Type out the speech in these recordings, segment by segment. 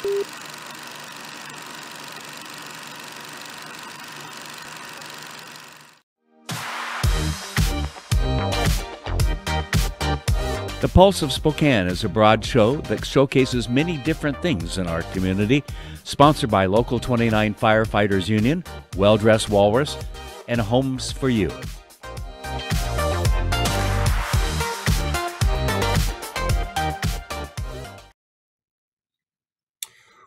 The Pulse of Spokane is a broad show that showcases many different things in our community, sponsored by Local 29 Firefighters Union, Well Dressed Walrus, and Homes for You.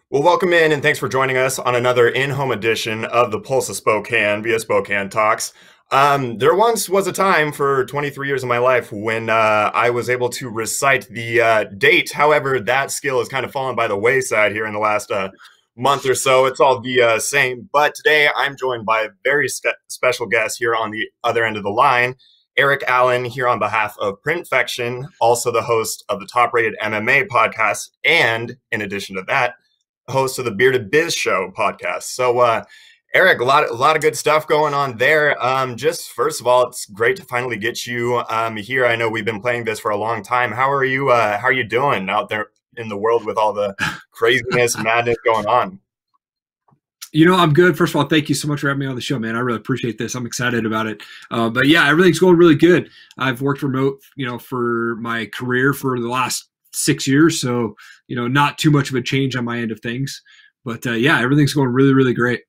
Well, welcome in and thanks for joining us on another in-home edition of the Pulse of Spokane via Spokane Talks. There once was a time for 23 years of my life when I was able to recite the date. However, that skill has kind of fallen by the wayside here in the last month or so. It's all the same. But today I'm joined by a very special guest here on the other end of the line, Erik Allen, here on behalf of Printfection, also the host of the top-rated MMA podcast, and in addition to that, host of the Bearded Biz Show podcast. So, Erik, a lot of good stuff going on there. Just first of all, it's great to finally get you here. I know we've been playing this for a long time. How are you doing out there in the world with all the craziness and madness going on? You know, I'm good. First of all, thank you so much for having me on the show, man. I really appreciate this. I'm excited about it. But yeah, everything's going really good. I've worked remote, for my career for the last 6 years. So, not too much of a change on my end of things. But yeah, everything's going really, really great.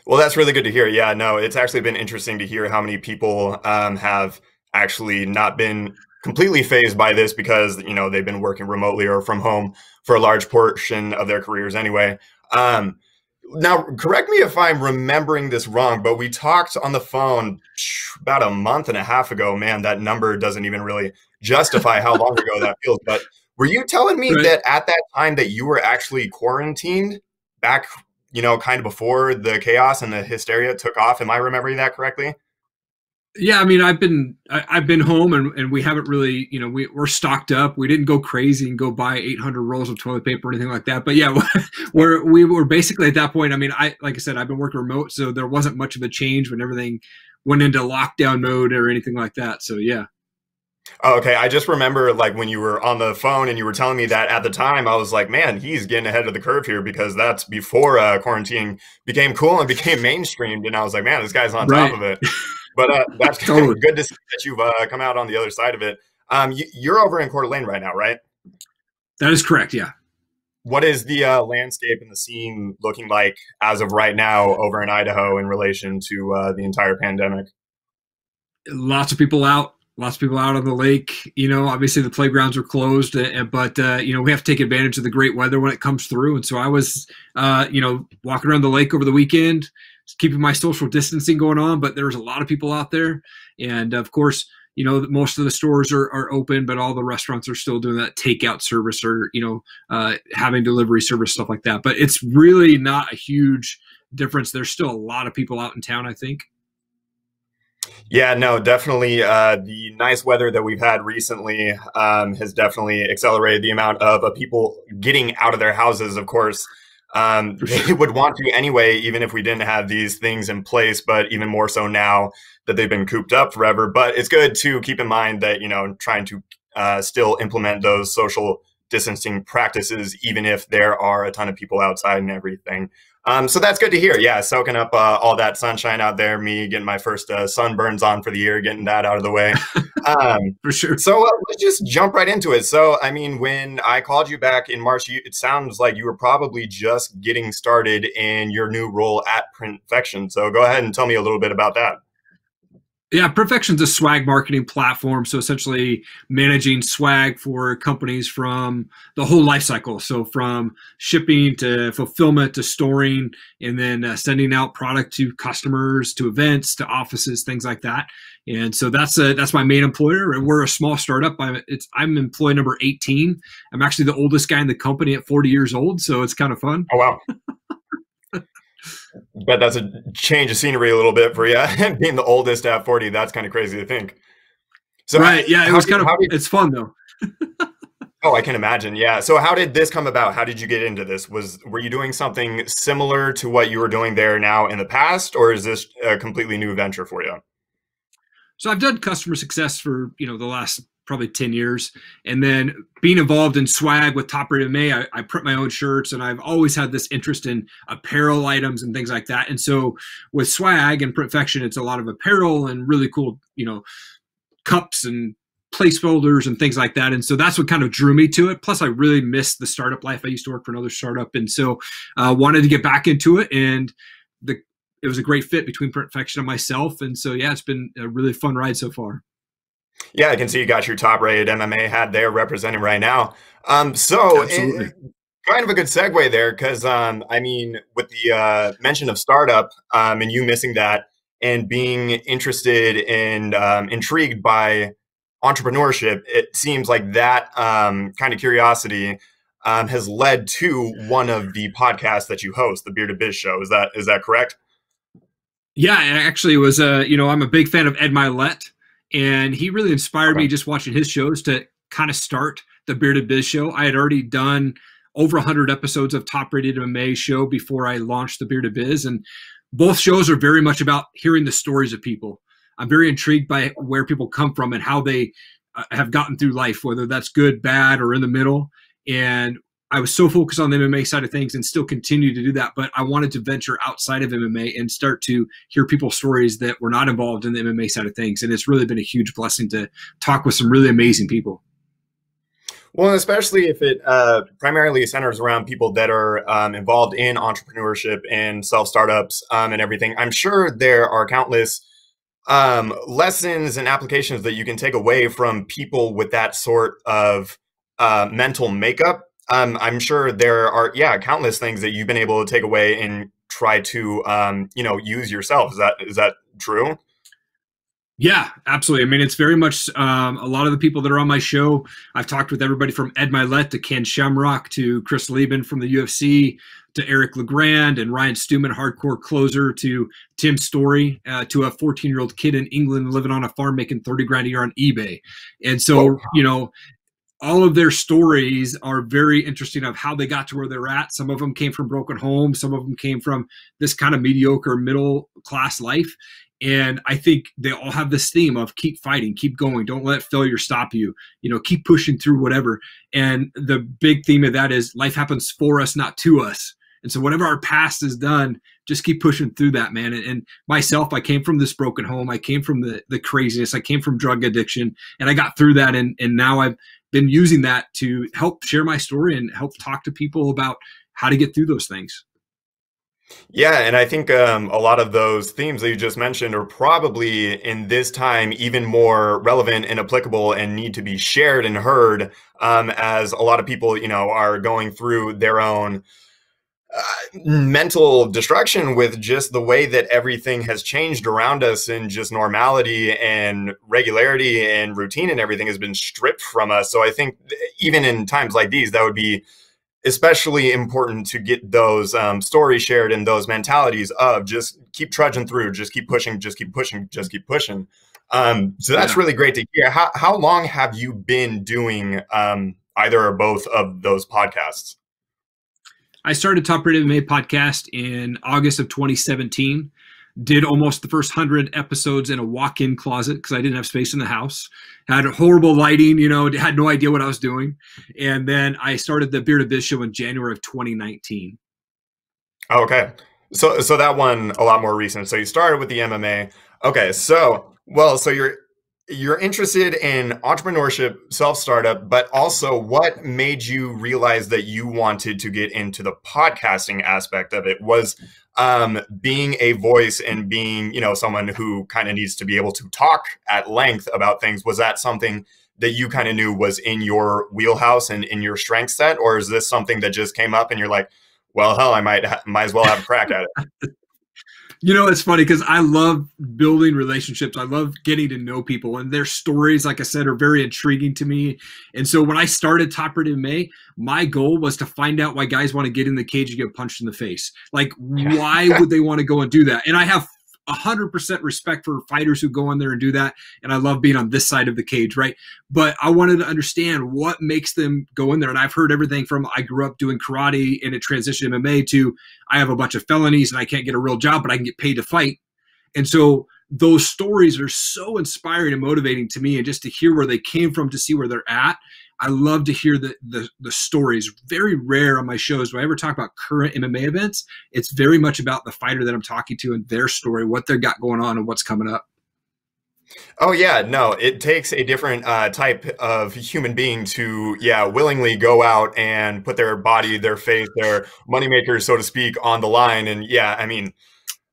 Well, that's really good to hear. Yeah, no, it's actually been interesting to hear how many people have actually not been completely fazed by this because, they've been working remotely or from home for a large portion of their careers anyway. Now, correct me if I'm remembering this wrong, but we talked on the phone about a month and a half ago. Man, that number doesn't even really justify how long ago that feels. But were you telling me that at that time that you were actually quarantined back kind of before the chaos and the hysteria took off? Am I remembering that correctly? Yeah, I mean, I've been home and we haven't really, we're stocked up. We didn't go crazy and go buy 800 rolls of toilet paper or anything like that. But yeah, we were basically at that point. I mean, like I said, I've been working remote, so there wasn't much of a change when everything went into lockdown mode or anything like that. So yeah. Oh, okay. I just remember when you were on the phone and you were telling me that at the time, I was like, man, he's getting ahead of the curve here because that's before quarantine became cool and became mainstreamed. And I was like, man, this guy's on top of it. But that's totally good to see that you've come out on the other side of it. You're over in Coeur d'Alene right now, right? That is correct. Yeah. What is the landscape and the scene looking like as of right now over in Idaho in relation to the entire pandemic? Lots of people out. Lots of people out on the lake. Obviously the playgrounds are closed, but we have to take advantage of the great weather when it comes through. And so I was, walking around the lake over the weekend, keeping my social distancing going on, but there's a lot of people out there. And of course, most of the stores are open, but all the restaurants are still doing that takeout service or, having delivery service, stuff like that. But it's really not a huge difference. There's still a lot of people out in town, I think. Yeah, no, definitely. The nice weather that we've had recently has definitely accelerated the amount of people getting out of their houses. Of course, they would want to anyway, even if we didn't have these things in place, but even more so now that they've been cooped up forever. But it's good to keep in mind that, trying to still implement those social distancing practices, even if there are a ton of people outside and everything. So that's good to hear. Yeah, soaking up all that sunshine out there, me getting my first sunburns on for the year, getting that out of the way. For sure. So let's just jump right into it. So, I mean, when I called you back in March, it sounds like you were probably just getting started in your new role at Printfection. So go ahead and tell me a little bit about that. Yeah, Printfection's a swag marketing platform. So essentially managing swag for companies from the whole life cycle. So from shipping to fulfillment to storing, and then sending out product to customers, to events, to offices, things like that. And so that's my main employer. And we're a small startup. I'm employee number 18. I'm actually the oldest guy in the company at 40 years old. So it's kind of fun. Oh, wow. But that's a change of scenery a little bit for you. Being the oldest at 40, that's kind of crazy to think. So right, yeah, it's fun though. Oh, I can imagine. Yeah. So how did this come about? How did you get into this? Were you doing something similar to what you were doing there now in the past, or is this a completely new venture for you? So I've done customer success for, the last probably 10 years. And then being involved in swag with Top Rated MMA, I print my own shirts, and I've always had this interest in apparel items and things like that. And so with swag and Perfection, it's a lot of apparel and really cool, cups and placeholders and things like that. And so that's what kind of drew me to it. Plus, I really missed the startup life. I used to work for another startup. And so wanted to get back into it. And it was a great fit between Perfection and myself. And so, yeah, it's been a really fun ride so far. Yeah, I can see you got your Top Rated MMA hat there representing right now. Kind of a good segue there, because with the mention of startup and you missing that and being interested and intrigued by entrepreneurship, it seems like that kind of curiosity has led to one of the podcasts that you host, the Bearded Biz Show. Is that correct? Yeah, actually, it was I'm a big fan of Ed Milet. And he really inspired me just watching his shows to kind of start the Bearded Biz Show. I had already done over 100 episodes of Top Rated MMA show before I launched the Bearded Biz. And both shows are very much about hearing the stories of people. I'm very intrigued by where people come from and how they have gotten through life, whether that's good, bad, or in the middle. And I was so focused on the MMA side of things and still continue to do that. But I wanted to venture outside of MMA and start to hear people's stories that were not involved in the MMA side of things. And it's really been a huge blessing to talk with some really amazing people. Well, especially if it primarily centers around people that are involved in entrepreneurship and self-startups and everything. I'm sure there are countless lessons and applications that you can take away from people with that sort of mental makeup. I'm sure there are, countless things that you've been able to take away and try to, use yourself. Is that true? Yeah, absolutely. I mean, it's very much a lot of the people that are on my show. I've talked with everybody from Ed Milet to Ken Shamrock to Chris Lieben from the UFC to Eric Legrand and Ryan Stewman, hardcore closer, to Tim Story, to a 14-year-old kid in England living on a farm making 30 grand a year on eBay. And so, all of their stories are very interesting of how they got to where they're at. Some of them came from broken homes. Some of them came from this kind of mediocre middle class life. And I think they all have this theme of keep fighting, keep going. Don't let failure stop you, keep pushing through whatever. And the big theme of that is life happens for us, not to us. And so whatever our past has done, just keep pushing through that, man. And myself, I came from this broken home. I came from the craziness. I came from drug addiction, and I got through that. And now I've been using that to help share my story and help talk to people about how to get through those things. Yeah, and I think a lot of those themes that you just mentioned are probably in this time even more relevant and applicable and need to be shared and heard as a lot of people, are going through their own mental destruction with just the way that everything has changed around us, and just normality and regularity and routine and everything has been stripped from us. So I think even in times like these, that would be especially important to get those stories shared and those mentalities of just keep trudging through, just keep pushing, just keep pushing, just keep pushing. So that's really great to hear. How long have you been doing either or both of those podcasts? I started Top Rated MMA Podcast in August of 2017. Did almost the first 100 episodes in a walk-in closet because I didn't have space in the house. Had horrible lighting, had no idea what I was doing. And then I started the Bearded Biz Show in January of 2019. Okay. So that one a lot more recent. So you started with the MMA. Okay. So you're interested in entrepreneurship, self-startup, but also what made you realize that you wanted to get into the podcasting aspect of it? Was being a voice and being, someone who kind of needs to be able to talk at length about things, was that something that you kind of knew was in your wheelhouse and in your strength set? Or is this something that just came up and you're like, well, hell, I might as well have a crack at it? It's funny because I love building relationships. I love getting to know people, and their stories, like I said, are very intriguing to me. And so when I started Top Rated MMA, my goal was to find out why guys want to get in the cage and get punched in the face. Like, why would they want to go and do that? And I have 100% respect for fighters who go in there and do that. And I love being on this side of the cage, right? But I wanted to understand what makes them go in there. And I've heard everything from I grew up doing karate and it transitioned to MMA to I have a bunch of felonies and I can't get a real job, but I can get paid to fight. And so those stories are so inspiring and motivating to me, and just to hear where they came from, to see where they're at. I love to hear the stories. Very rare on my shows when I ever talk about current MMA events. It's very much about the fighter that I'm talking to and their story, what they've got going on and what's coming up. Oh yeah, no, it takes a different type of human being to, willingly go out and put their body, their face, their moneymakers, so to speak, on the line. And I mean,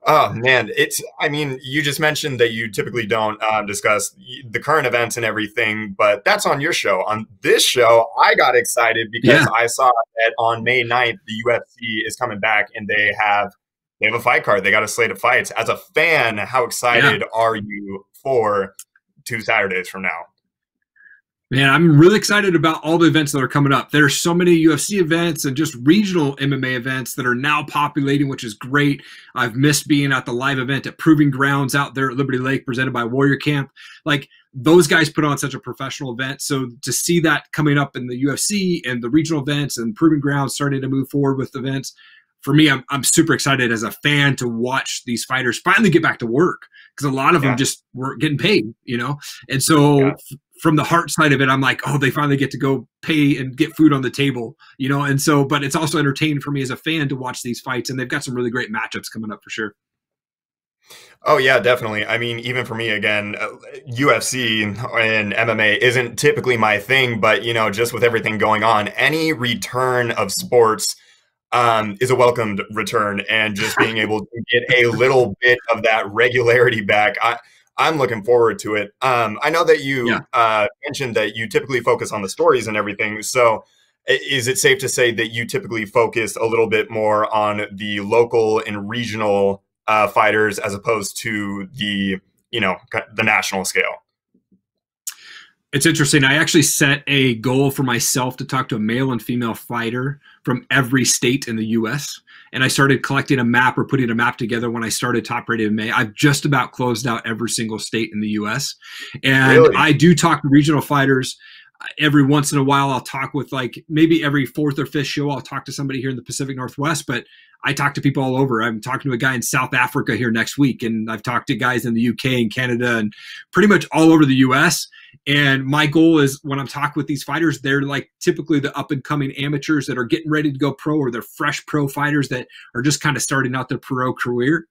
oh man, you just mentioned that you typically don't discuss the current events and everything, but that's on your show. On this show, I got excited because I saw that on May 9th, the UFC is coming back and they have a fight card. They got a slate of fights. As a fan, how excited are you for 2 Saturdays from now? Man, I'm really excited about all the events that are coming up. There's so many UFC events and just regional MMA events that are now populating, which is great. I've missed being at the live event at Proving Grounds out there at Liberty Lake, presented by Warrior Camp. Like, those guys put on such a professional event. So to see that coming up in the UFC and the regional events and Proving Grounds starting to move forward with events, for me, I'm super excited as a fan to watch these fighters finally get back to work, because a lot of them just weren't getting paid, And so from the heart side of it, I'm like, oh, they finally get to go pay and get food on the table, And so, but it's also entertaining for me as a fan to watch these fights, and they've got some really great matchups coming up for sure. Oh yeah, definitely. I mean, even for me, again, UFC and MMA isn't typically my thing, but just with everything going on, any return of sports is a welcomed return, and just being able to get a little bit of that regularity back, I'm looking forward to it. I know that you mentioned that you typically focus on the stories and everything. So is it safe to say that you typically focus a little bit more on the local and regional fighters as opposed to the national scale? It's interesting. I actually set a goal for myself to talk to a male and female fighter from every state in the U.S. And I started collecting a map, or putting a map together, when I started Top Rated MMA. I've just about closed out every single state in the U.S. And really? I do talk to regional fighters. Every once in a while, I'll talk with, like, maybe every 4th or 5th show, I'll talk to somebody here in the Pacific Northwest, but I talk to people all over. I'm talking to a guy in South Africa here next week, and I've talked to guys in the UK and Canada and pretty much all over the US. And my goal is, when I'm talking with these fighters, they're like typically the up and coming amateurs that are getting ready to go pro, or they're fresh pro fighters that are just kind of starting out their pro career.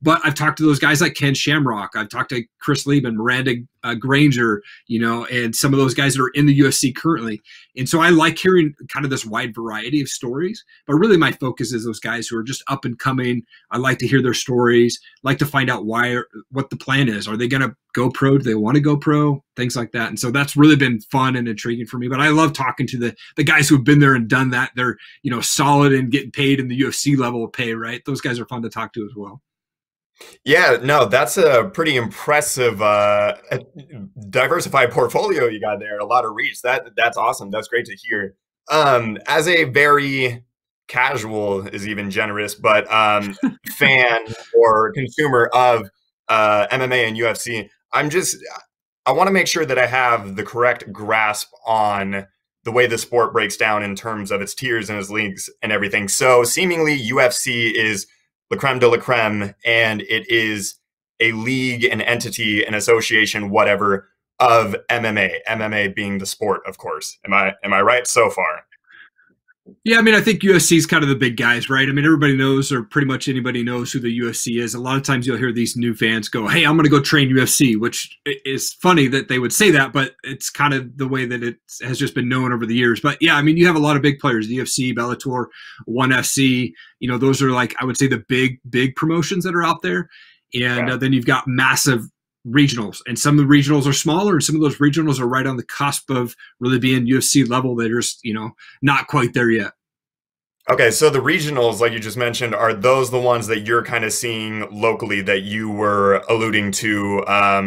But I've talked to those guys like Ken Shamrock. I've talked to Chris Lieben, Miranda Granger, and some of those guys that are in the UFC currently. And so I like hearing kind of this wide variety of stories, but really my focus is those guys who are just up and coming. I like to hear their stories, like to find out what the plan is. Are they going to go pro? Do they want to go pro? Things like that. And so that's really been fun and intriguing for me. But I love talking to the guys who've been there and done that. They're, solid and getting paid in the UFC level of pay, right? Those guys are fun to talk to as well. Yeah, no, that's a pretty impressive diversified portfolio you got there. A lot of reach. That's awesome. That's great to hear. As a very casual is even generous, but fan or consumer of MMA and UFC, I want to make sure that I have the correct grasp on the way the sport breaks down in terms of its tiers and its leagues and everything. So seemingly UFC is la creme de la creme, and it is a league, an entity, an association, whatever, of MMA being the sport, of course. Am I right so far? Yeah, I mean, I think UFC is kind of the big guys, right? I mean, everybody knows, or pretty much anybody knows who the UFC is. A lot of times you'll hear these new fans go, hey, I'm going to go train UFC, which is funny that they would say that, but it's kind of the way that it has just been known over the years. But yeah, I mean, you have a lot of big players, the UFC, Bellator, ONE FC, those are, like, I would say, the big promotions that are out there. And then you've got massive regionals, and some of the regionals are smaller, and some of those regionals are right on the cusp of really being UFC level. They're just, not quite there yet. Okay, so the regionals, like you just mentioned, are those the ones that you're kind of seeing locally that you were alluding to,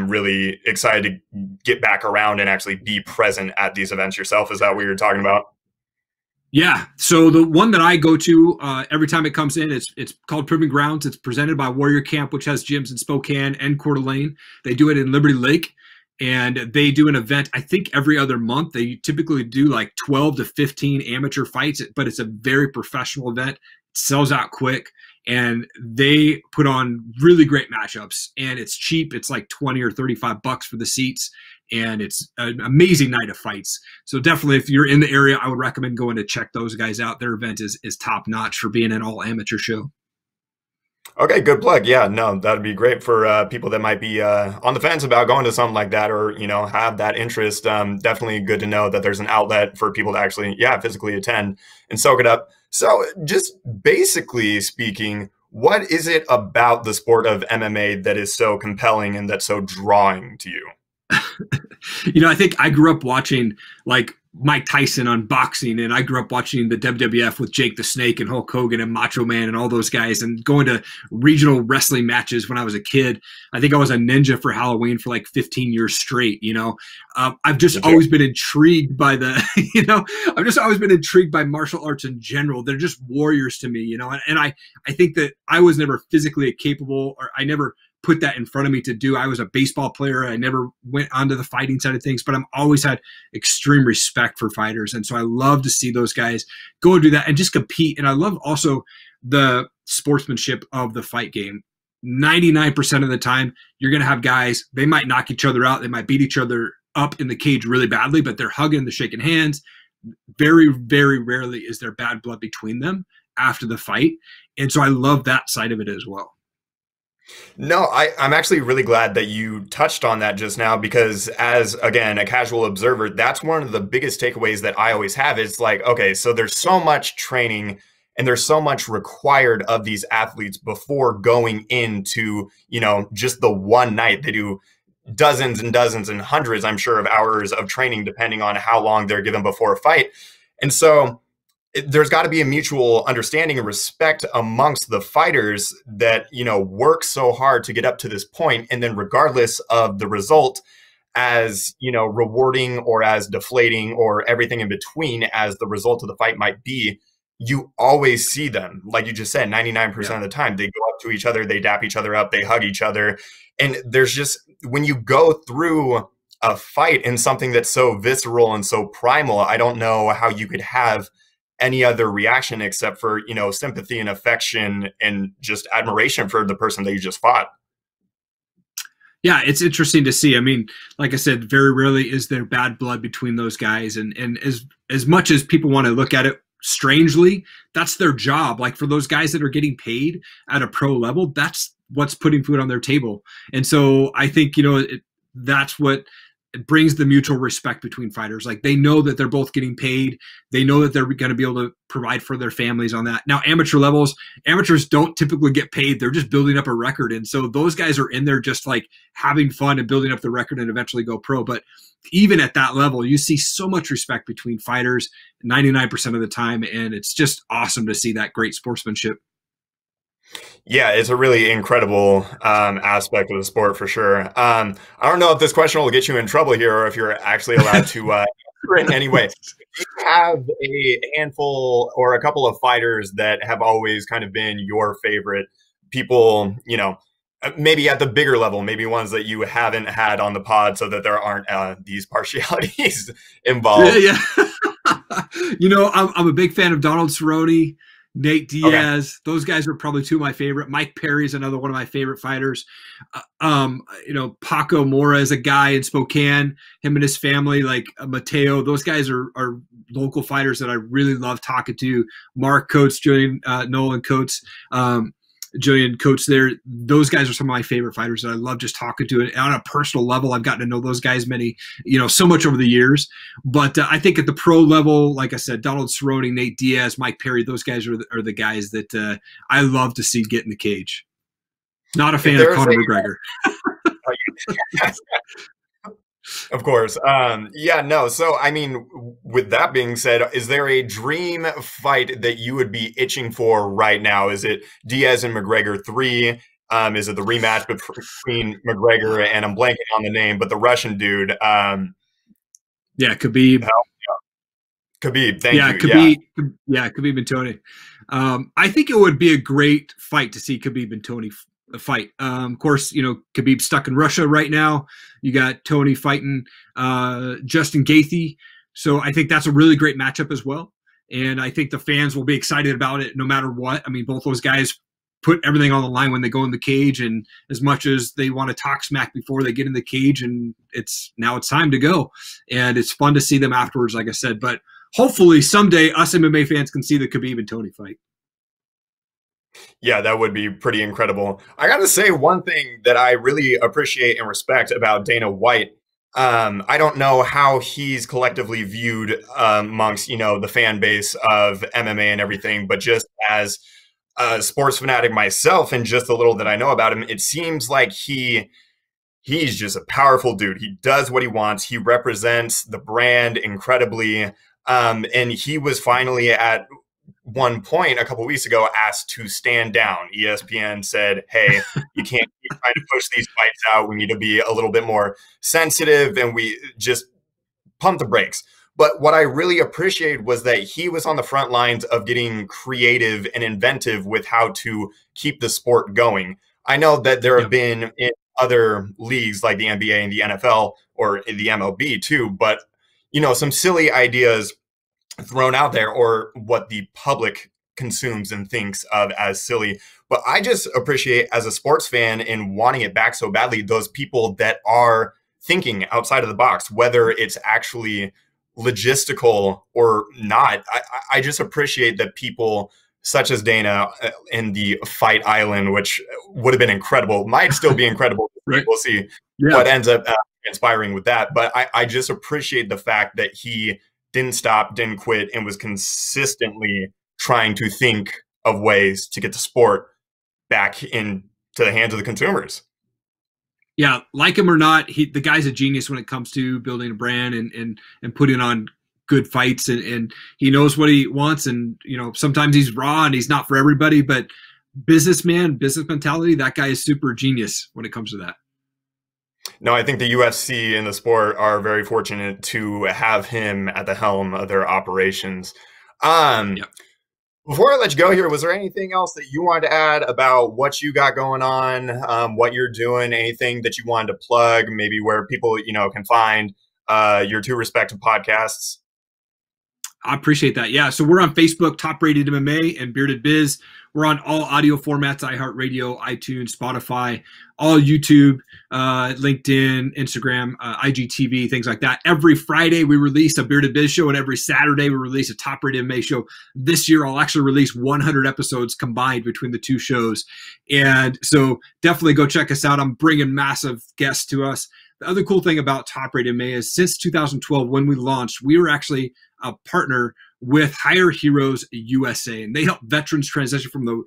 really excited to get back around and actually be present at these events yourself? Is that what you're talking about? Yeah. So the one that I go to every time it comes in, it's called Proving Grounds. It's presented by Warrior Camp, which has gyms in Spokane and Coeur d'Alene. They do it in Liberty Lake, and they do an event, I think, every other month. They typically do like 12 to 15 amateur fights, but it's a very professional event. sells out quick, and they put on really great matchups, and it's cheap. It's like 20 or 35 bucks for the seats, and it's an amazing night of fights. So definitely, if you're in the area, I would recommend going to check those guys out. Their event is top notch for being an all amateur show. Okay, good plug. Yeah, no, that'd be great for people that might be on the fence about going to something like that, or have that interest. Definitely good to know that there's an outlet for people to actually, physically attend and soak it up. So, just basically speaking, what is it about the sport of MMA that is so compelling and that's so drawing to you? I think I grew up watching like Mike Tyson on boxing, and I grew up watching the WWF with Jake the Snake and Hulk Hogan and Macho Man and all those guys, and going to regional wrestling matches when I was a kid. I think I was a ninja for Halloween for like 15 years straight. I've just always been intrigued by I've just always been intrigued by martial arts in general. They're just warriors to me, and I think that I was never physically capable, or I never put that in front of me to do. I was a baseball player. I never went onto the fighting side of things, but I've always had extreme respect for fighters. And so I love to see those guys go and do that and just compete. And I love also the sportsmanship of the fight game. 99% of the time, you're going to have guys, they might knock each other out. They might beat each other up in the cage really badly, but they're hugging, they're shaking hands. Very, very rarely is there bad blood between them after the fight. And so I love that side of it as well. No, I'm actually really glad that you touched on that just now, because as, again, a casual observer, that's one of the biggest takeaways that I always have. Is like, okay, so there's so much training and there's so much required of these athletes before going into, just the one night. They do dozens and dozens and hundreds, I'm sure, of hours of training, depending on how long they're given before a fight. And so there's got to be a mutual understanding and respect amongst the fighters that, work so hard to get up to this point. And then regardless of the result, as, rewarding or as deflating or everything in between as the result of the fight might be, you always see them, like you just said, 99% of the time, they go up to each other, they dap each other up, they hug each other. And there's just, when you go through a fight in something that's so visceral and so primal, I don't know how you could have any other reaction except for, sympathy and affection and just admiration for the person that you just fought. Yeah, it's interesting to see. I mean, like I said, very rarely is there bad blood between those guys. And as much as people want to look at it strangely, that's their job. Like for those guys that are getting paid at a pro level, that's what's putting food on their table. And so I think, that's what it brings the mutual respect between fighters. Like they know that they're both getting paid. They know that they're going to be able to provide for their families on that. Now, amateurs don't typically get paid. They're just building up a record. And so those guys are in there just like having fun and building up the record and eventually go pro. But even at that level, you see so much respect between fighters 99% of the time. And it's just awesome to see that great sportsmanship. Yeah, it's a really incredible aspect of the sport for sure. I don't know if this question will get you in trouble here or if you're actually allowed to answer it in any way. Do you have a handful or a couple of fighters that have always kind of been your favorite people, maybe at the bigger level, maybe ones that you haven't had on the pod so that there aren't these partialities involved? Yeah. I'm a big fan of Donald Cerrone, Nate Diaz. Okay. Those guys are probably two of my favorite. Mike Perry is another one of my favorite fighters. Paco Mora is a guy in Spokane, him and his family, like Mateo. Those guys are local fighters that I really love talking to. Mark Coates, Julian Nolan Coates, Julian Coates there. Those guys are some of my favorite fighters that I love just talking to. And on a personal level, I've gotten to know those guys so much over the years. But I think at the pro level, like I said, Donald Cerrone, Nate Diaz, Mike Perry, those guys are the guys that I love to see get in the cage. Not a fan of Conor McGregor. Of course. So, I mean, with that being said, is there a dream fight that you would be itching for right now? Is it Diaz and McGregor 3? Is it the rematch between McGregor and I'm blanking on the name, but the Russian dude? Khabib. Khabib, thank you. Khabib, Khabib and Tony. I think it would be a great fight to see Khabib and Tony fight. Of course, Khabib's stuck in Russia right now. You got Tony fighting Justin Gaethje. So I think that's a really great matchup as well. And I think the fans will be excited about it no matter what. I mean, both those guys put everything on the line when they go in the cage, and as much as they want to talk smack before they get in the cage, and now it's time to go. And it's fun to see them afterwards, like I said. But hopefully someday us MMA fans can see the Khabib and Tony fight. Yeah, that would be pretty incredible. I got to say one thing that I really appreciate and respect about Dana White. I don't know how he's collectively viewed amongst, the fan base of MMA and everything, but just as a sports fanatic myself and just a little that I know about him, it seems like he's just a powerful dude. He does what he wants. He represents the brand incredibly. And he was finally at one point a couple of weeks ago asked to stand down. ESPN said, hey, you can't keep trying to push these fights out. We need to be a little bit more sensitive, and we just pump the brakes. But what I really appreciated was that he was on the front lines of getting creative and inventive with how to keep the sport going. I know that there have been in other leagues like the NBA and the NFL, or the MLB too, but some silly ideas thrown out there, or what the public consumes and thinks of as silly. But I just appreciate, as a sports fan and wanting it back so badly, those people that are thinking outside of the box, whether it's actually logistical or not. I just appreciate that people such as Dana in the Fight Island, which would have been incredible, might still be incredible. Right. We'll see what ends up inspiring with that. But I just appreciate the fact that he didn't stop, didn't quit, and was consistently trying to think of ways to get the sport back into the hands of the consumers. Yeah, like him or not, the guy's a genius when it comes to building a brand and putting on good fights, and he knows what he wants. And sometimes he's raw and he's not for everybody, but business mentality, that guy is super genius when it comes to that. No, I think the UFC and the sport are very fortunate to have him at the helm of their operations. Before I let you go here, was there anything else that you wanted to add about what you got going on, what you're doing, anything that you wanted to plug, maybe where people, can find your two respective podcasts? I appreciate that. Yeah. So we're on Facebook, Top Rated MMA and Bearded Biz. We're on all audio formats, iHeartRadio, iTunes, Spotify, all YouTube, LinkedIn, Instagram, IGTV, things like that. Every Friday we release a Bearded Biz show, and every Saturday we release a Top Rated MMA show. This year I'll actually release 100 episodes combined between the two shows. And so definitely go check us out. I'm bringing massive guests to us. The other cool thing about Top Rated MMA is since 2012, when we launched, we were actually a partner with Hire Heroes USA, and they help veterans transition from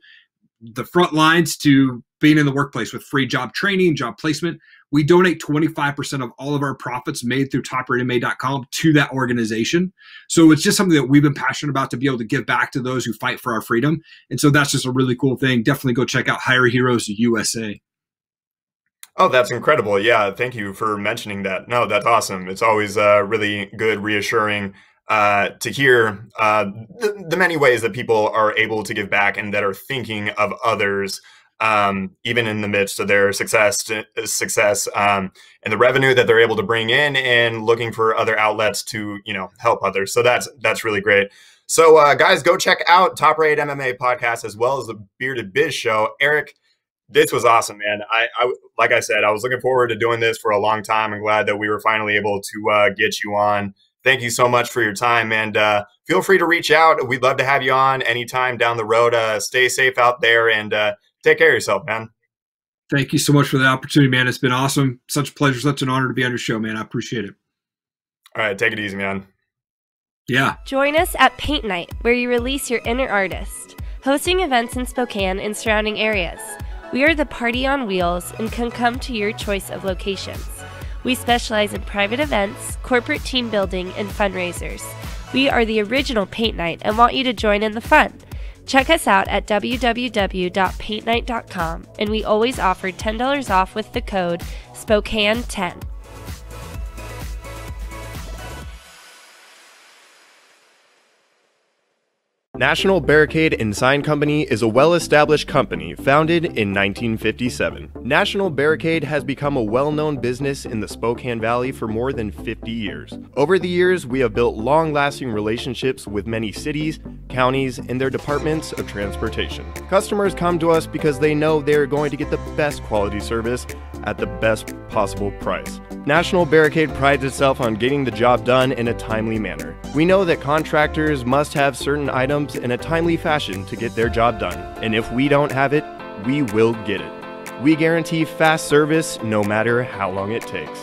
the front lines to being in the workplace with free job training, job placement. We donate 25% of all of our profits made through TopRatedMA.com to that organization. So it's just something that we've been passionate about, to be able to give back to those who fight for our freedom. And so that's just a really cool thing. Definitely go check out Hire Heroes USA. Oh, that's incredible. Yeah, thank you for mentioning that. No, that's awesome. It's always really good, reassuring to hear the many ways that people are able to give back and that are thinking of others, even in the midst of their success and the revenue that they're able to bring in, and looking for other outlets to, help others. So that's really great. So guys, go check out Top Rated MMA Podcast as well as the Bearded Biz Show. Erik, this was awesome, man. I like I said, I was looking forward to doing this for a long time. I'm glad that we were finally able to get you on. Thank you so much for your time, and feel free to reach out. We'd love to have you on anytime down the road. Stay safe out there, and take care of yourself, man. Thank you so much for the opportunity, man. It's been awesome. Such a pleasure, such an honor to be on your show, man. I appreciate it. All right, take it easy, man. Yeah. Join us at Paint Night, where you release your inner artist, hosting events in Spokane and surrounding areas. We are the party on wheels and can come to your choice of locations. We specialize in private events, corporate team building, and fundraisers. We are the original Paint Night and want you to join in the fun. Check us out at www.paintnight.com, and we always offer $10 off with the code SPOKANE10. National Barricade and Sign Company is a well-established company founded in 1957. National Barricade has become a well-known business in the Spokane Valley for more than 50 years. Over the years, we have built long-lasting relationships with many cities, counties, and their departments of transportation. Customers come to us because they know they are going to get the best quality service at the best possible price. National Barricade prides itself on getting the job done in a timely manner. We know that contractors must have certain items in a timely fashion to get their job done, and if we don't have it, we will get it. We guarantee fast service no matter how long it takes.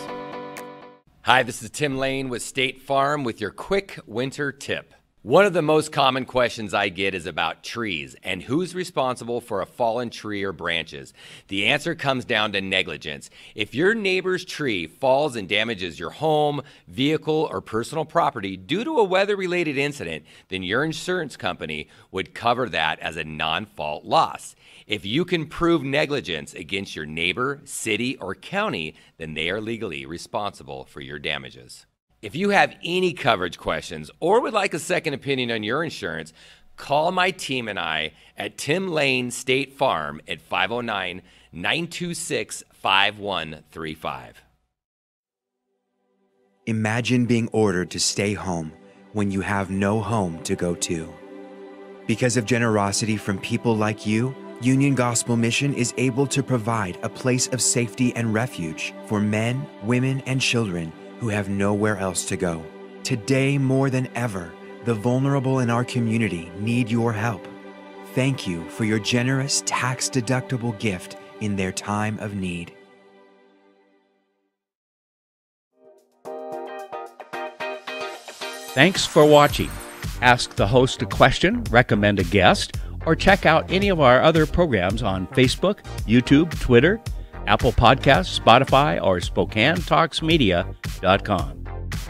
Hi, this is Tim Lane with State Farm with your quick winter tip. One of the most common questions I get is about trees and who's responsible for a fallen tree or branches. The answer comes down to negligence. If your neighbor's tree falls and damages your home, vehicle, or personal property due to a weather-related incident, then your insurance company would cover that as a non-fault loss. If you can prove negligence against your neighbor, city, or county, then they are legally responsible for your damages. If you have any coverage questions or would like a second opinion on your insurance, call my team and I at Tim Lane State Farm at 509-926-5135. Imagine being ordered to stay home when you have no home to go to. Because of generosity from people like you, Union Gospel Mission is able to provide a place of safety and refuge for men, women, and children who have nowhere else to go. Today, more than ever, the vulnerable in our community need your help. Thank you for your generous tax-deductible gift in their time of need. Thanks for watching. Ask the host a question, recommend a guest, or check out any of our other programs on Facebook, YouTube, Twitter, Apple Podcasts, Spotify, or SpokaneTalksMedia.com.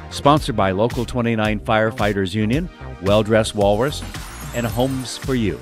Sponsored by Local 29 Firefighters Union, Well Dressed Walrus, and Homes for You.